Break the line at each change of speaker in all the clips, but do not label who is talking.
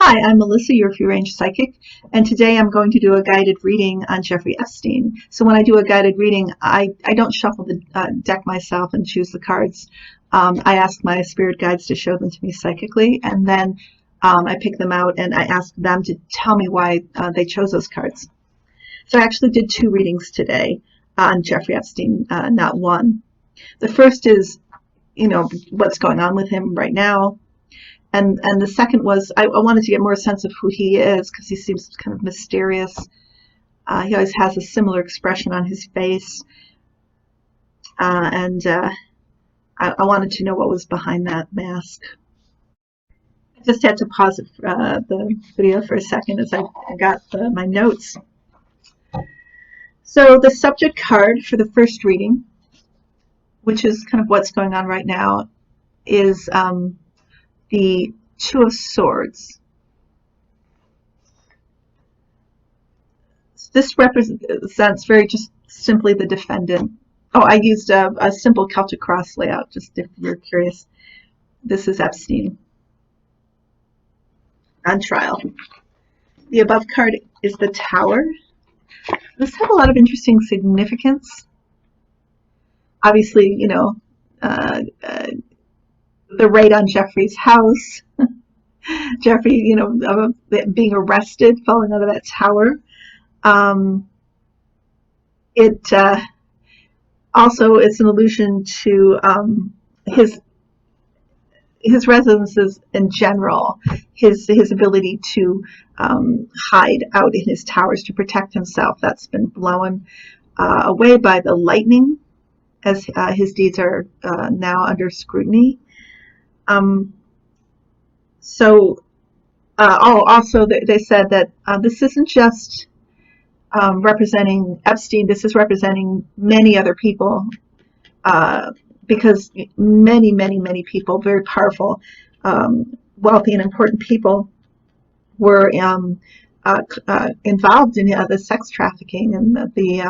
Hi, I'm Melissa, your free range psychic, and today I'm going to do a guided reading on Jeffrey Epstein. So when I do a guided reading, I don't shuffle the deck myself and choose the cards. I ask my spirit guides to show them to me psychically, and then I pick them out and I ask them to tell me why they chose those cards. So I actually did 2 readings today on Jeffrey Epstein, not one. The first is, what's going on with him right now. And the second was I wanted to get more sense of who he is, because he seems kind of mysterious. He always has a similar expression on his face. I wanted to know what was behind that mask. I just had to pause the video for a second as I got my notes. So the subject card for the first reading, which is kind of what's going on right now, is the 2 of Swords. This represents very just simply the defendant. Oh, I used a simple Celtic cross layout, just if you're curious. This is Epstein on trial. The above card is the Tower. This has a lot of interesting significance. Obviously, the raid on Jeffrey's house, Jeffrey, being arrested, falling out of that tower. It also is an allusion to his residences in general, his ability to hide out in his towers to protect himself. That's been blown away by the lightning, as his deeds are now under scrutiny. Also they said that this isn't just representing Epstein, this is representing many other people, because many people, very powerful, wealthy and important people were involved in the sex trafficking and the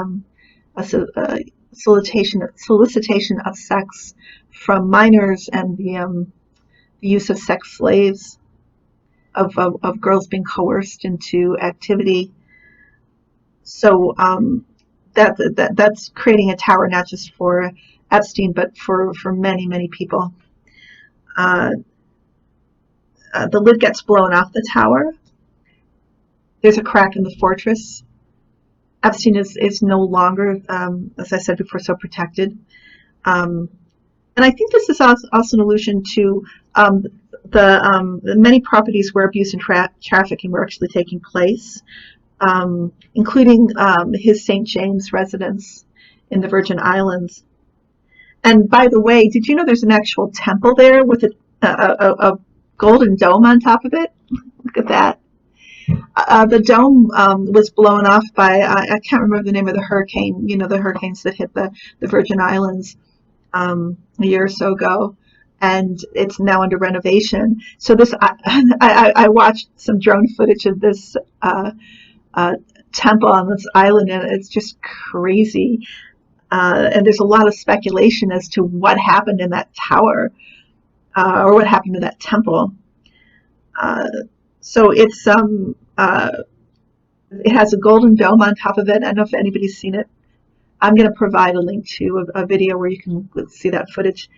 solicitation of sex from minors, and the use of sex slaves, of girls being coerced into activity. So that's creating a tower not just for Epstein, but for many people. The lid gets blown off the tower. There's a crack in the fortress. Epstein is no longer, as I said before, so protected. And I think this is also an allusion to the many properties where abuse and trafficking were actually taking place, including his St. James residence in the Virgin Islands. And by the way, did you know there's an actual temple there with a golden dome on top of it? Look at that. The dome was blown off by, I can't remember the name of the hurricane, the hurricanes that hit the Virgin Islands a year or so ago, and it's now under renovation. So this, I watched some drone footage of this temple on this island, and it's just crazy. And there's a lot of speculation as to what happened in that tower, or what happened to that temple. So it's it has a golden dome on top of it. I don't know if anybody's seen it. I'm going to provide a link to a video where you can see that footage.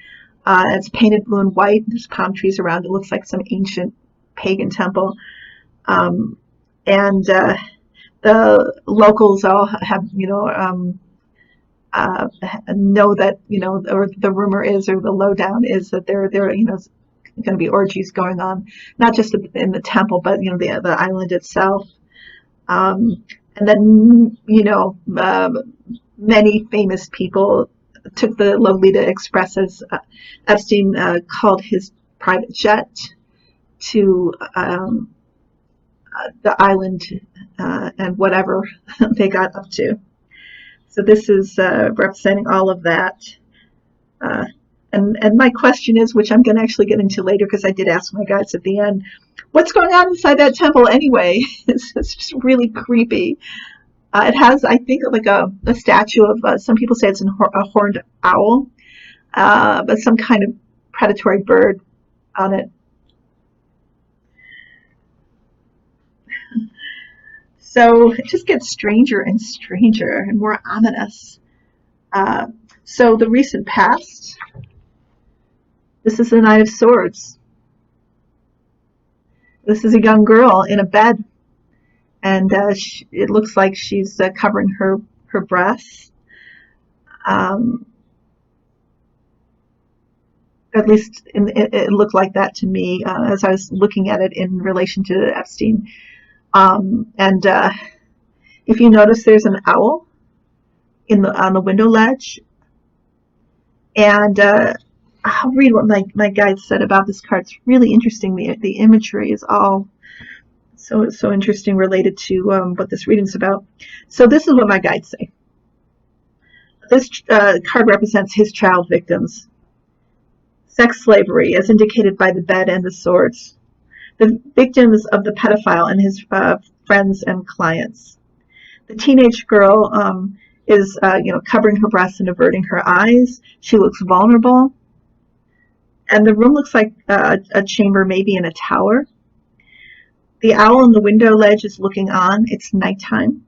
It's painted blue and white. There's palm trees around. It looks like some ancient pagan temple. The locals all have, know that, or the rumor is, or the lowdown is that there going to be orgies going on, not just in the temple, but the island itself. And then many famous people took the Lolita Express, as Epstein called his private jet, to the island and whatever they got up to. So this is representing all of that. And my question is, which I'm going to actually get into later because I did ask my guides at the end, what's going on inside that temple anyway? It's just really creepy. It has, I think, like a statue of, some people say it's a horned owl, but some kind of predatory bird on it. So it just gets stranger and stranger and more ominous. So the recent past, this is the Knight of Swords. This is a young girl in a bed, and it looks like she's covering her breasts. At least it looked like that to me as I was looking at it in relation to Epstein. And if you notice, there's an owl on the window ledge. And I'll read what my guide said about this card. It's really interesting. The imagery is all so interesting related to what this reading's about. So this is what my guides say. This card represents his child victims. Sex slavery, as indicated by the bed and the swords. The victims of the pedophile and his friends and clients. The teenage girl is covering her breasts and averting her eyes. She looks vulnerable. And the room looks like a chamber, maybe in a tower. The owl on the window ledge is looking on. It's nighttime.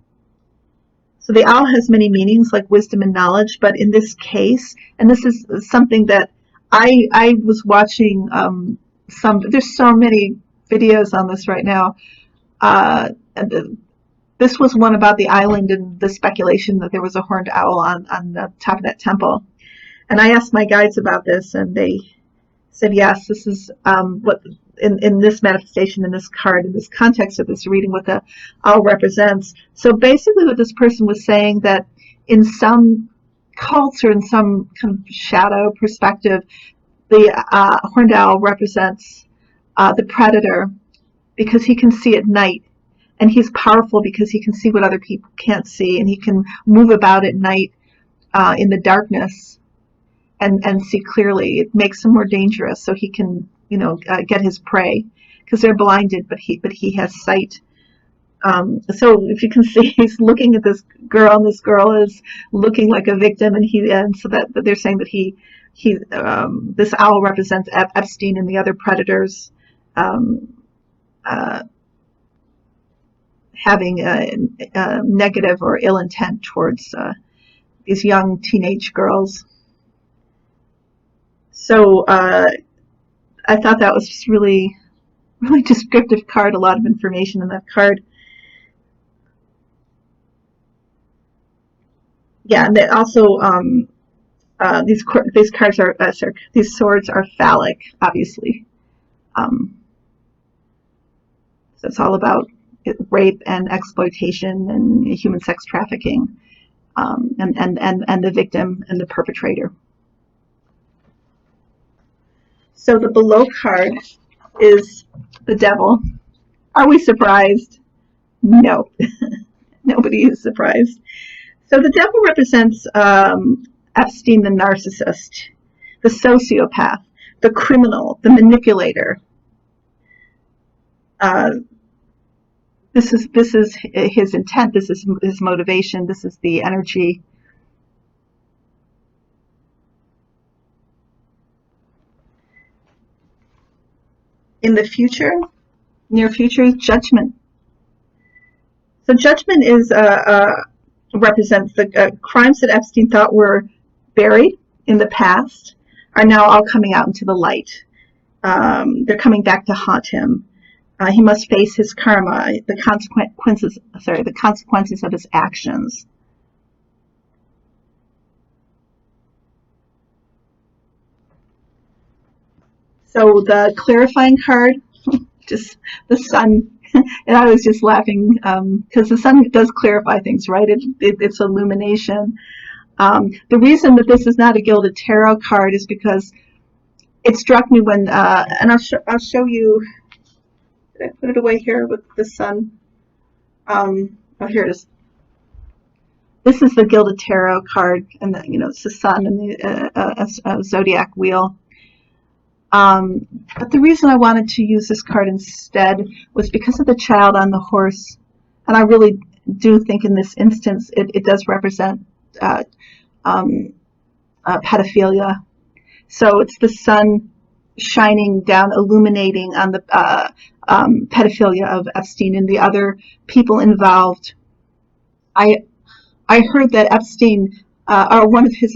So the owl has many meanings, like wisdom and knowledge, but in this case, and this is something that I was watching there's so many videos on this right now. This was one about the island and the speculation that there was a horned owl on the top of that temple. And I asked my guides about this, and they said, yes, this is what in this manifestation, in this card, in this context of this reading, what the owl represents. So basically what this person was saying, that in some cults or in some kind of shadow perspective, the horned owl represents the predator because he can see at night, and he's powerful because he can see what other people can't see, and he can move about at night in the darkness and see clearly. It makes him more dangerous, so he can get his prey because they're blinded, but he has sight. So if you can see, he's looking at this girl, and this girl is looking like a victim, and so that they're saying that this owl represents Epstein and the other predators having a negative or ill intent towards these young teenage girls. So I thought that was just really descriptive card, a lot of information in that card. Yeah, and also these cards are these swords are phallic, obviously. So it's all about rape and exploitation and human sex trafficking, and the victim and the perpetrator. So the below card is the devil. Are we surprised? No. Nobody is surprised. So the devil represents Epstein, the narcissist, the sociopath, the criminal, the manipulator. This is his intent. This is his motivation. This is the energy. In the future, near future, is judgment. So judgment is represents the crimes that Epstein thought were buried in the past are now all coming out into the light. They're coming back to haunt him. He must face his karma, the consequences of his actions. So the clarifying card, just the sun, and I was just laughing because the sun does clarify things, right? It's illumination. The reason that this is not a Gilded Tarot card is because it struck me when, and I'll show you. Did I put it away here with the sun? Oh, here it is. This is the Gilded Tarot card, and it's the sun and the zodiac wheel. But the reason I wanted to use this card instead was because of the child on the horse, and I really do think in this instance it does represent pedophilia. So it's the sun shining down, illuminating on the pedophilia of Epstein and the other people involved. I I heard that Epstein, or one of his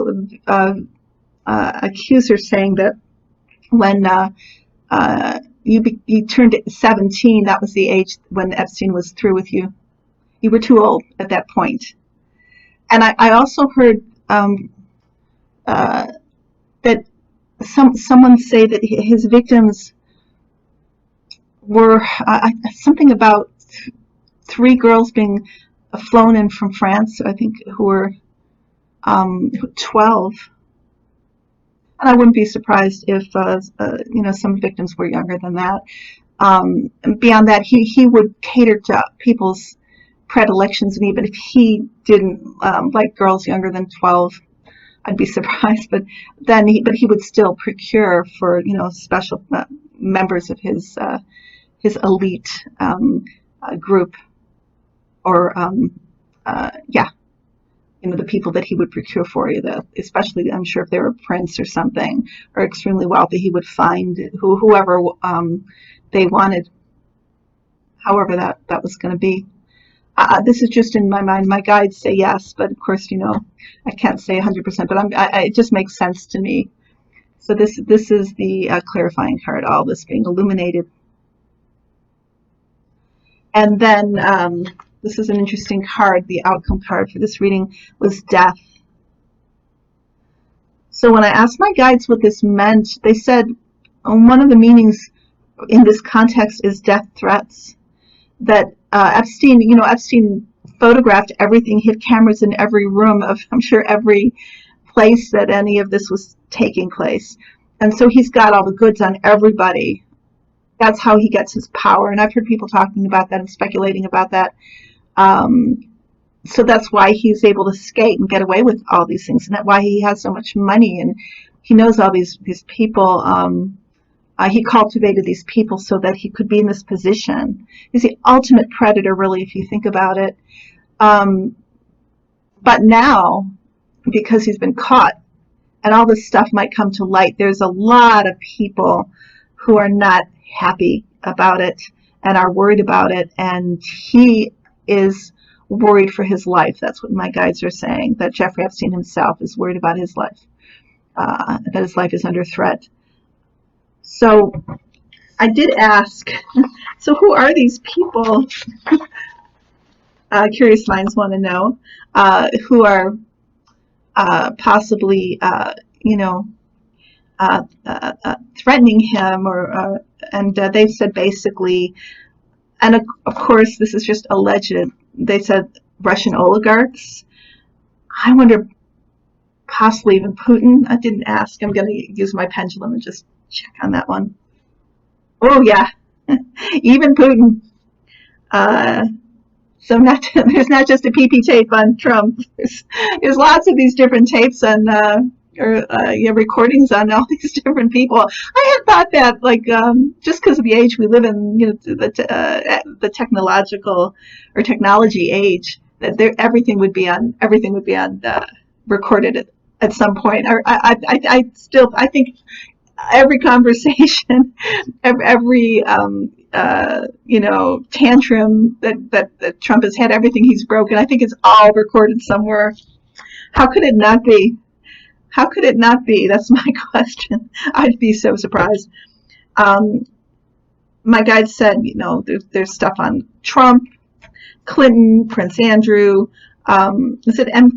accusers, saying that when you turned 17, that was the age when Epstein was through with you. You were too old at that point. And I also heard that someone say that his victims were something about 3 girls being flown in from France, I think, who were 12. And I wouldn't be surprised if some victims were younger than that. And beyond that, he would cater to people's predilections, and even if he didn't like girls younger than 12, I'd be surprised. But he would still procure for special members of his elite group, or the people that he would procure for you. That especially, I'm sure if they were a prince or something, or extremely wealthy, he would find whoever they wanted, however that was going to be. This is just in my mind. My guides say yes, but of course, I can't say 100%. But it just makes sense to me. So this is the clarifying card. All this being illuminated, and then this is an interesting card. The outcome card for this reading was death. So when I asked my guides what this meant, they said one of the meanings in this context is death threats. That Epstein photographed everything, hid cameras in every room of, I'm sure, every place that any of this was taking place. And so he's got all the goods on everybody. That's how he gets his power. And I've heard people talking about that and speculating about that. So that's why he's able to skate and get away with all these things, and that's why he has so much money, and he knows all these people. He cultivated these people so that he could be in this position. He's the ultimate predator, really, if you think about it. But now, because he's been caught, and all this stuff might come to light, there's a lot of people who are not happy about it and are worried about it, and he is worried for his life. That's what my guides are saying, that Jeffrey Epstein himself is worried about his life, that his life is under threat. So I did ask, so who are these people? Curious minds want to know, who are possibly, threatening him, and they've said basically, and of course this is just alleged, they said Russian oligarchs. I wonder, possibly even Putin. I didn't ask. I'm going to use my pendulum and just check on that one. Oh yeah, even Putin. So there's not just a PP tape on Trump. There's lots of these different tapes on recordings on all these different people. I had thought that just because of the age we live in, the technological or technology age, that everything would be on recorded at some point. I think every conversation, every tantrum that Trump has had, everything he's broken, I think it's all recorded somewhere. How could it not be? How could it not be? That's my question. I'd be so surprised. My guide said, there's stuff on Trump, Clinton, Prince Andrew, is it MLK,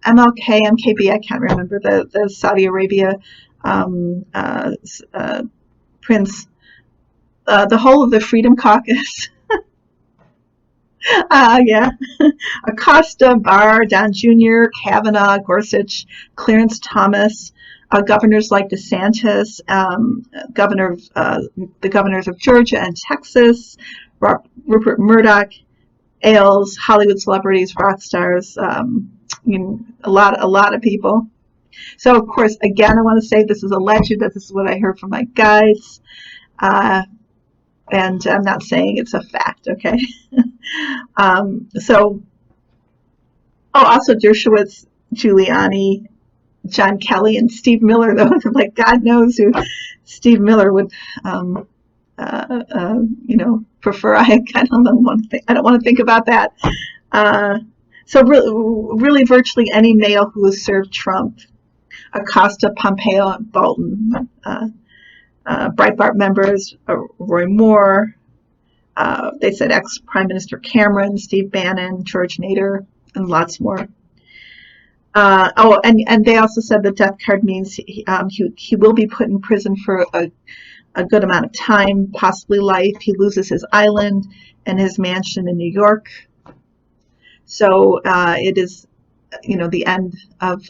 MKB? I can't remember, the Saudi Arabia prince, the whole of the Freedom Caucus. Yeah. Acosta, Barr, Don Jr., Kavanaugh, Gorsuch, Clarence Thomas, governors like DeSantis, the governors of Georgia and Texas, Rupert Murdoch, Ailes, Hollywood celebrities, rock stars, a lot of people. So, of course, again, I want to say this is alleged, that this is what I heard from my guides. And I'm not saying it's a fact, okay? Also Dershowitz, Giuliani, John Kelly and Steve Miller, though. Like, God knows who Steve Miller would, prefer. I don't want to think. I don't want to think about that. So really, virtually any male who has served Trump, Acosta, Pompeo, and Bolton, Breitbart members, Roy Moore. They said ex-Prime Minister Cameron, Steve Bannon, George Nader, and lots more. And they also said the death card means he will be put in prison for a good amount of time, possibly life. He loses his island and his mansion in New York. So it is, the end of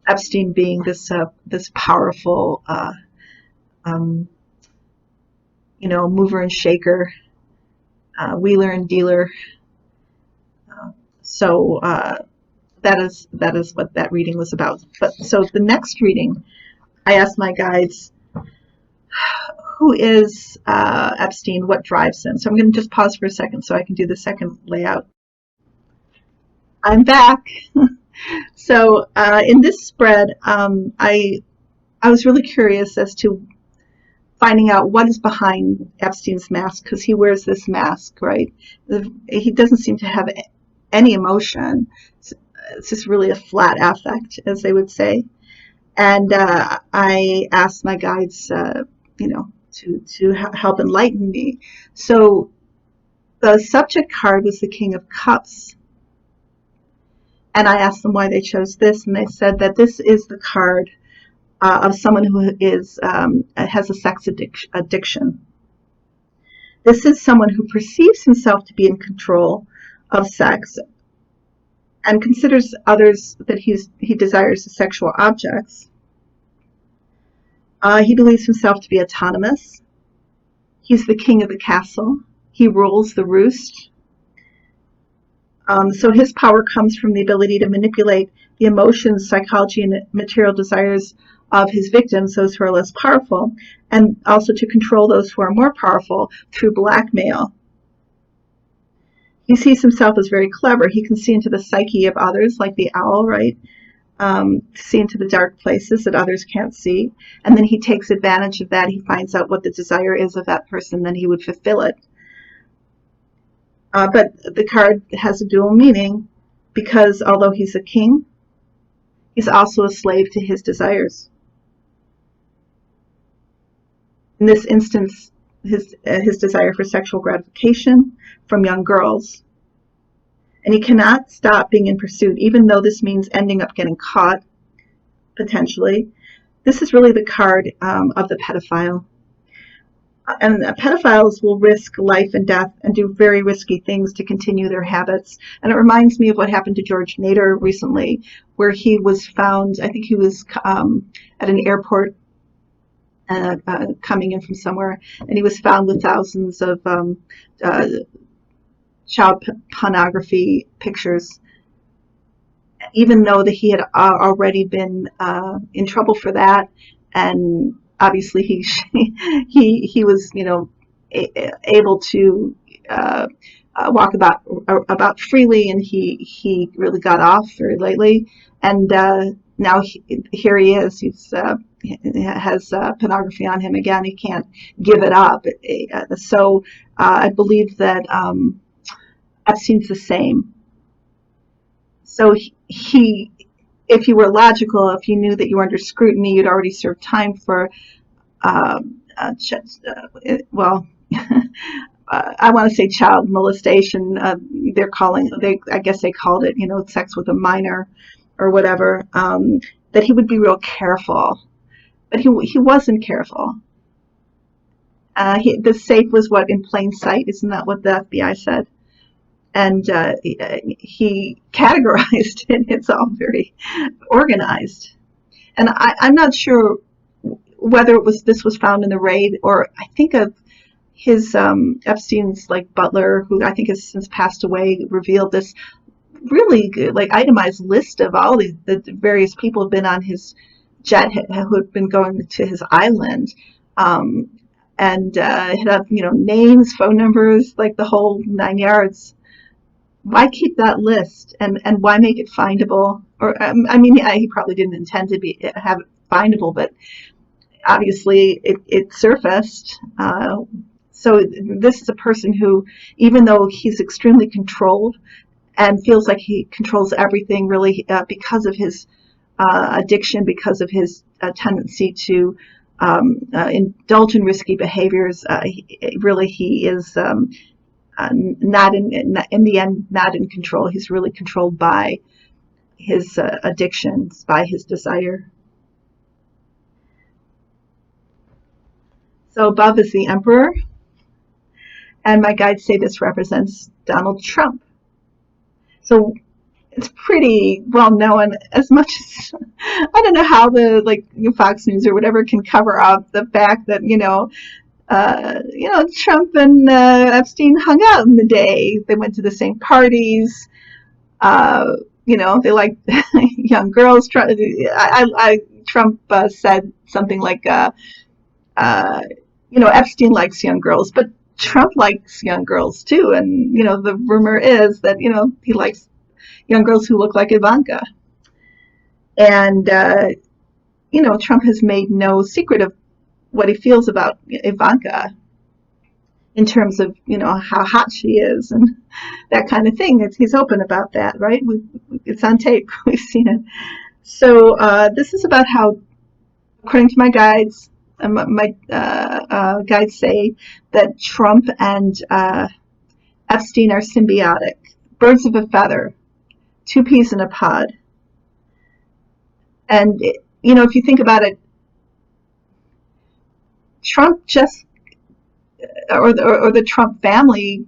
Epstein being this powerful, mover and shaker, wheeler and dealer. So that is what that reading was about. But so the next reading, I asked my guides, who is Epstein? What drives him? So I'm going to just pause for a second so I can do the second layout. I'm back. So in this spread, I was really curious as to finding out what is behind Epstein's mask, because he wears this mask, right? He doesn't seem to have any emotion. It's just really a flat affect, as they would say. And I asked my guides, to help enlighten me. So the subject card was the King of Cups. And I asked them why they chose this, and they said that this is the card of someone who has a sex addiction. This is someone who perceives himself to be in control of sex and considers others that he desires as sexual objects. He believes himself to be autonomous. He's the king of the castle. He rules the roost. So his power comes from the ability to manipulate the emotions, psychology, and material desires of his victims, those who are less powerful, and also to control those who are more powerful through blackmail. He sees himself as very clever. He can see into the psyche of others, like the owl, right? See into the dark places that others can't see. And then he takes advantage of that. He finds out what the desire is of that person, then he would fulfill it. But the card has a dual meaning, because although he's a king, he's also a slave to his desires. In this instance, his desire for sexual gratification from young girls. And he cannot stop being in pursuit, even though this means ending up getting caught, potentially. This is really the card of the pedophile. And pedophiles will risk life and death and do very risky things to continue their habits. And it reminds me of what happened to George Nader recently, where he was found, I think he was at an airport coming in from somewhere, and he was found with thousands of child pornography pictures, even though that he had already been in trouble for that. And obviously he was able to walk about freely, and he really got off very lately. And now here he is. He has pornography on him again. He can't give it up. So I believe that Epstein's the same. So he, if you were logical, if you knew that you were under scrutiny, you'd already served time for, I want to say child molestation. I guess they called it, sex with a minor or whatever. That he would be real careful, but he wasn't careful. The safe was in plain sight. Isn't that what the FBI said? And he categorized it. It's all very organized. And I'm not sure whether this was found in the raid, or I think of his Epstein's butler, who I think has since passed away, revealed this really good itemized list of all the various people who've been on his jet, who had been going to his island, and it had names, phone numbers, the whole 9 yards. why keep that list, and why make it findable? Or I mean, he probably didn't intend to have it findable, but obviously it surfaced. So this is a person who, even though he's extremely controlled and feels like he controls everything, really because of his addiction, because of his tendency to indulge in risky behaviors, he is not in the end, not in control. He's really controlled by his addictions, by his desire. So above is the Emperor, and my guides say this represents Donald Trump. So it's pretty well known, as much as I don't know how the Fox News or whatever can cover up the fact that Trump and Epstein hung out in the day. They went to the same parties. They like young girls. Trump said something like, Epstein likes young girls, but Trump likes young girls too. And, the rumor is that, he likes young girls who look like Ivanka. And, Trump has made no secret of what he feels about Ivanka in terms of, how hot she is and that kind of thing. He's open about that, right? It's on tape. We've seen it. So this is about how, according to my guides, my guides say that Trump and Epstein are symbiotic, birds of a feather, two peas in a pod. And, if you think about it, Trump just, or the Trump family,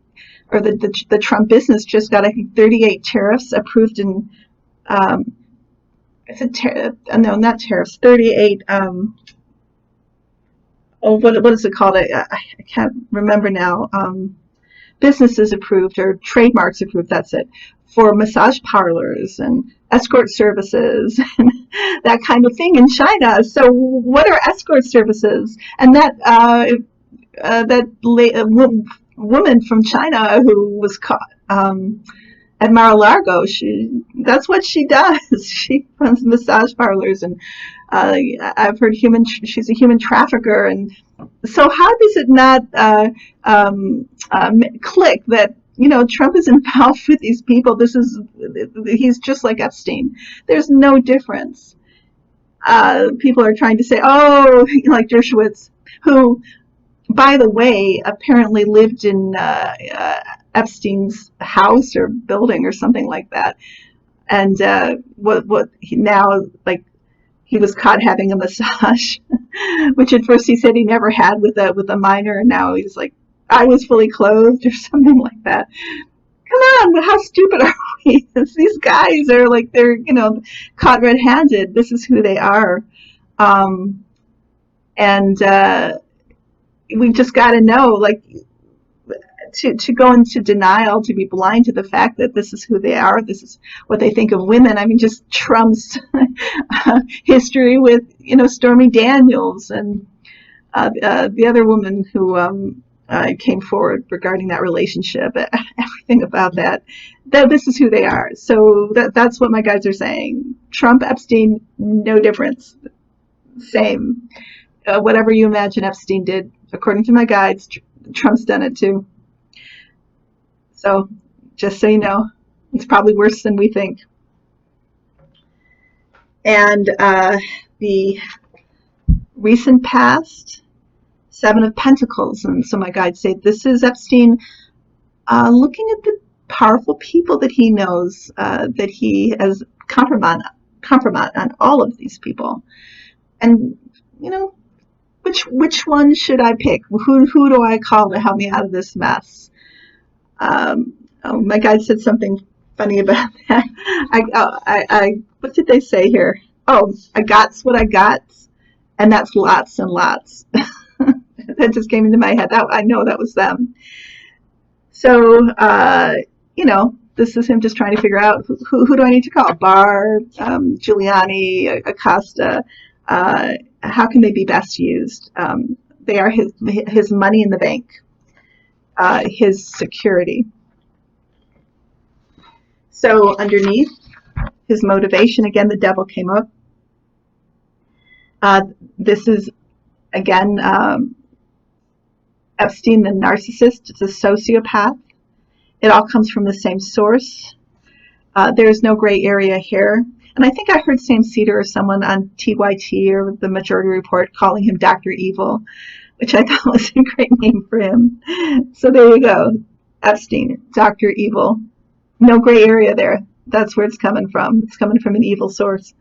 or the Trump business just got, I think, 38 tariffs approved in, no, not tariffs, 38, what is it called? I can't remember now. Businesses approved, or trademarks approved, that's it, for massage parlors and escort services and that kind of thing in China. So what are escort services? And that woman from China who was caught at Mar-a-Lago, that's what she does. She runs massage parlors, and I've heard she's a human trafficker. And so how does it not click that Trump is involved with these people? He's just like Epstein. There's no difference. People are trying to say, oh, like Dershowitz, who, by the way, apparently lived in Epstein's house or building or something like that. And he was caught having a massage, which at first he said he never had with a minor, and now he's like, I was fully clothed or something like that. Come on, how stupid are we? These guys are they're caught red-handed. This is who they are, and we've just got to know, to go into denial, to be blind to the fact that this is who they are, this is what they think of women. I mean, just Trump's history with Stormy Daniels and the other woman who came forward regarding that relationship. Everything about that this is who they are. So that's what my guides are saying. Trump, Epstein, no difference. Same. Whatever you imagine Epstein did, according to my guides, Trump's done it too. So just so you know, it's probably worse than we think. And the recent past, Seven of Pentacles. And so my guides say this is Epstein looking at the powerful people that he knows, that he has compromised on all of these people. And, which one should I pick? Who do I call to help me out of this mess? My guide said something funny about that. What did they say here? Oh, I got's what I got, and that's lots and lots. That just came into my head. I know that was them. So, this is him just trying to figure out who do I need to call? Barr, Giuliani, Acosta. How can they be best used? They are his money in the bank, his security. So underneath his motivation, again, the devil came up. This is, again, Epstein, the narcissist. It's a sociopath. It all comes from the same source. There's no gray area here. And I think I heard Sam Cedar or someone on TYT or the Majority Report calling him Dr. Evil, which I thought was a great name for him. So there you go. Epstein, Dr. Evil. No gray area there. That's where it's coming from. It's coming from an evil source.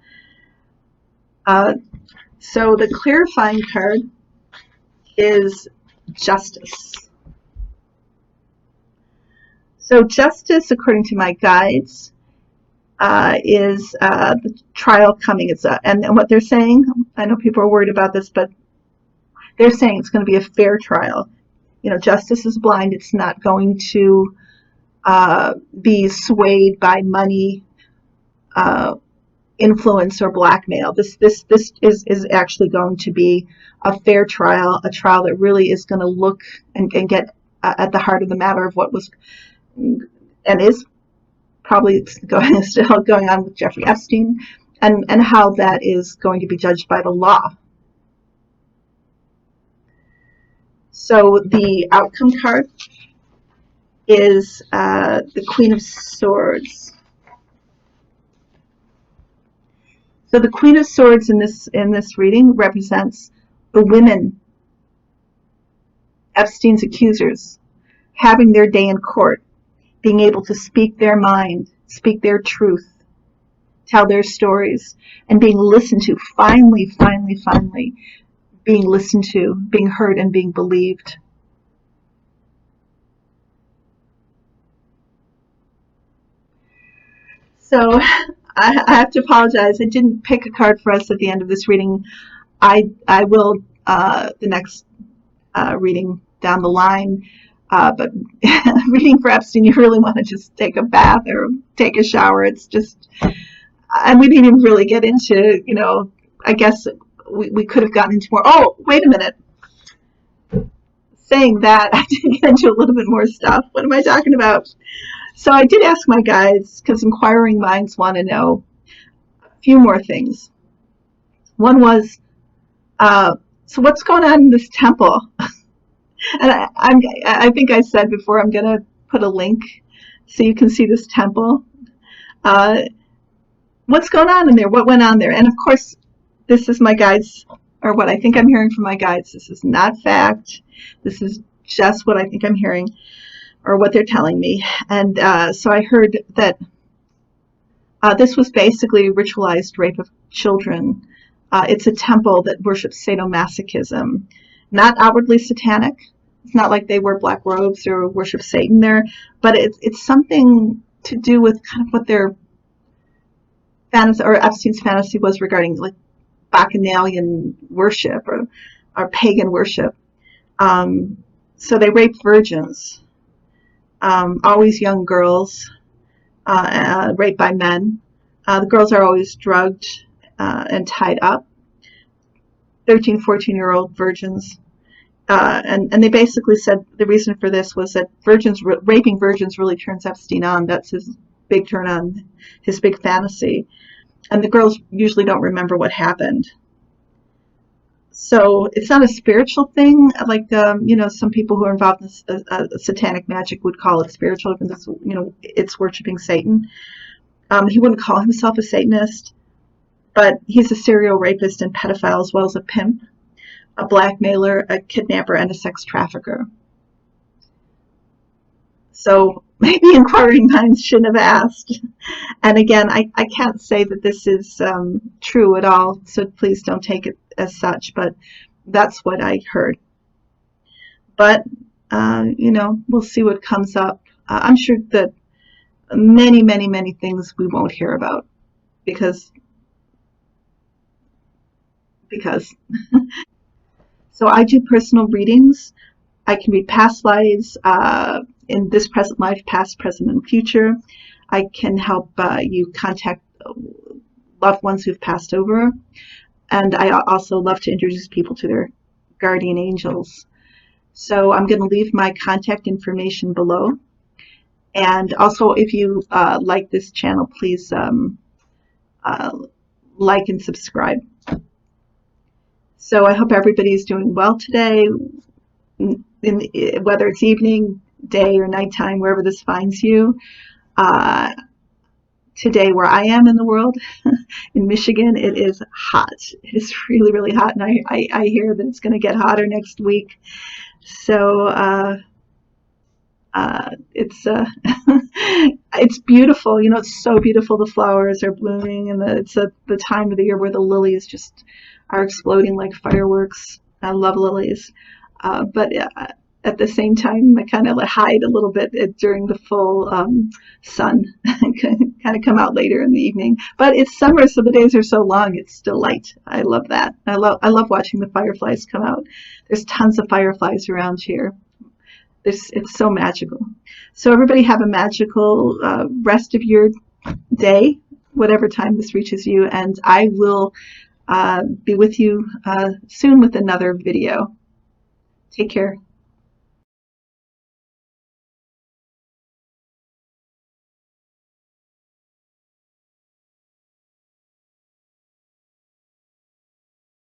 So the clarifying card is Justice. So Justice, according to my guides, is the trial coming. And what they're saying, I know people are worried about this, but they're saying it's going to be a fair trial. Justice is blind. It's not going to be swayed by money, influence, or blackmail. This is actually going to be a fair trial, a trial that really is going to look and get at the heart of the matter of what was and is probably still going on with Jeffrey Epstein, and how that is going to be judged by the law. So the outcome card is the Queen of Swords. So the Queen of Swords in this reading represents the women, Epstein's accusers, having their day in court, being able to speak their mind, speak their truth, tell their stories, and being listened to, finally being listened to, being heard, and being believed. So I have to apologize. I didn't pick a card for us at the end of this reading. I will the next reading down the line. But reading for Epstein, you really want to just take a bath or take a shower. It's just, and we didn't even really get into, I guess we could have gotten into more. Oh, wait a minute. Saying that, I did get into a little bit more stuff. What am I talking about? So I did ask my guides, because inquiring minds want to know a few more things. One was, so what's going on in this temple? And I think I said before, I'm going to put a link so you can see this temple. What's going on in there? What went on there? And of course, this is my guides, or what I think I'm hearing from my guides. This is not fact. This is just what I think I'm hearing, or what they're telling me. And so I heard that this was basically ritualized rape of children. It's a temple that worships sadomasochism. Not outwardly satanic. It's not like they wear black robes or worship Satan there, but it's something to do with kind of what their fantasy, or Epstein's fantasy, was regarding like bacchanalian worship or pagan worship. So they rape virgins, always young girls, raped by men. The girls are always drugged and tied up. 13, 14-year-old virgins. And they basically said the reason for this was that raping virgins really turns Epstein on. That's his big turn on, his big fantasy. And the girls usually don't remember what happened. So it's not a spiritual thing, like some people who are involved in satanic magic would call it spiritual, because it's worshiping Satan. He wouldn't call himself a Satanist, but he's a serial rapist and pedophile, as well as a pimp, a blackmailer, a kidnapper, and a sex trafficker. So maybe inquiring minds shouldn't have asked. And again, I can't say that this is true at all, so please don't take it as such, but that's what I heard. But, we'll see what comes up. I'm sure that many, many, many things we won't hear about because So I do personal readings. I can read past lives, in this present life, past, present, and future. I can help you contact loved ones who've passed over. And I also love to introduce people to their guardian angels. So I'm going to leave my contact information below. And also, if you like this channel, please uh, like and subscribe. So I hope everybody's doing well today, whether it's evening, day, or nighttime, wherever this finds you. Uh, Today, where I am in the world, in Michigan, it is hot. It is really, really hot, and I hear that it's going to get hotter next week. So it's it's beautiful. You know, it's so beautiful. The flowers are blooming, and it's the time of the year where the lilies just are exploding like fireworks. I love lilies, but at the same time, I kind of hide a little bit during the full sun, kind of come out later in the evening. But it's summer, so the days are so long. It's still light. I love that. I love watching the fireflies come out. There's tons of fireflies around here. It's so magical. So everybody have a magical rest of your day, whatever time this reaches you, and I will be with you soon with another video. Take care.